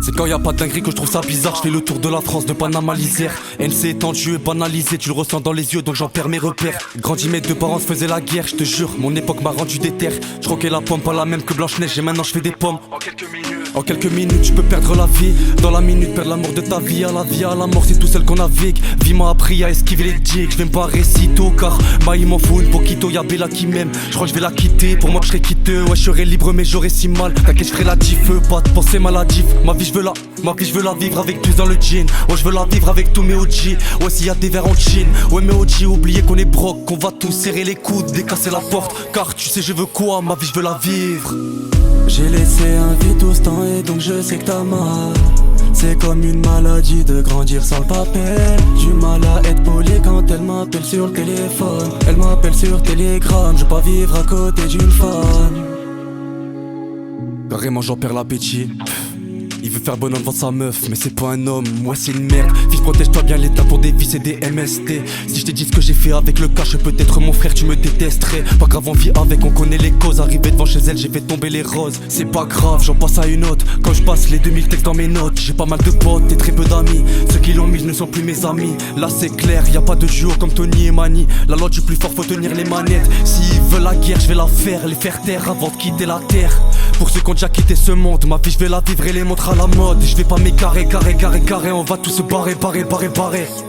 C'est quand y a pas de dinguerie que je trouve ça bizarre. Je fais le tour de la France de Panama à l'Isère. NC étendu et banalisé, tu le ressens dans les yeux donc j'en perds mes repères. Grandi, mes deux parents se faisaient la guerre, je te jure, mon époque m'a rendu déter. Je croquais la pomme, pas la même que Blanche-Neige et maintenant je fais des pommes. En quelques minutes tu peux perdre la vie. Dans la minute perdre l'amour de ta vie. À la vie, à la mort, c'est tout seul qu'on navigue. Vie m'a appris à esquiver les dicks. Je vais me barrer sitôt car il m'en faut une poquito. Y'a Bella qui m'aime, je crois que je vais la quitter. Pour moi je serais quitteux, ouais je serais libre mais j'aurais si mal. T'inquiète je ferai la diff, pas de pensée maladif. Ma vie je veux la vivre avec plus dans le jean. Ouais je veux la vivre avec tous mes OG. Ouais s'il y a des verres en Chine. Ouais mes OG oubliez qu'on est broc. Qu'on va tous serrer les coudes, décasser la porte. Car tu sais je veux quoi, ma vie je veux la vivre. J'ai laissé un vide tout ce temps et donc je sais que t'as mal. C'est comme une maladie de grandir sans le papel. Du mal à être poli quand elle m'appelle sur le téléphone. Elle m'appelle sur Telegram, je veux pas vivre à côté d'une femme. Carrément j'en perds l'appétit. Il veut faire bonhomme devant sa meuf, mais c'est pas un homme, moi c'est une merde. Fils protège-toi bien l'état pour des vies c'est des MST. Si je t'ai dit ce que j'ai fait avec le cash, peut-être mon frère tu me détesterais. Pas grave on vit avec, on connaît les causes. Arrivé devant chez elle j'ai fait tomber les roses. C'est pas grave, j'en passe à une autre. Quand je passe les 2000 textes dans mes notes. J'ai pas mal de potes et très peu d'amis. Ceux qui l'ont mis ne sont plus mes amis. Là c'est clair, y a pas de duo comme Tony et Mani. La loi du plus fort faut tenir les manettes. S'ils veulent la guerre je vais la faire, les faire taire avant de quitter la terre. Pour ceux qui ont déjà quitté ce monde, ma vie je vais la vivre et les montrer à la mode. Je vais pas m'écarrer, carré, on va tous se barrer.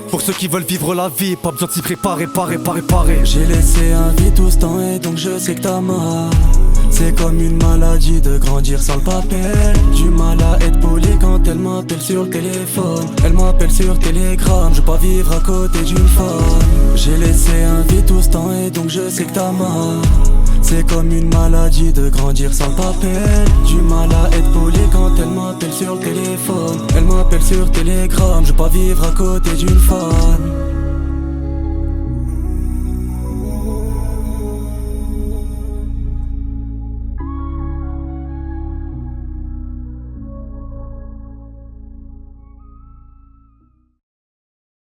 Pour ceux qui veulent vivre la vie, pas besoin de s'y préparer. J'ai laissé un vide tout ce temps et donc je sais que t'as mal. C'est comme une maladie de grandir sans le papel. Du mal à être poli quand elle m'appelle sur le téléphone. Elle m'appelle sur Telegram, je veux pas vivre à côté d'une femme. J'ai laissé un vide tout ce temps et donc je sais que t'as mal. C'est comme une maladie de grandir sans le papel. Du mal à être poli quand elle m'appelle sur le téléphone. Elle m'appelle sur Telegram, je veux pas vivre à côté d'une femme.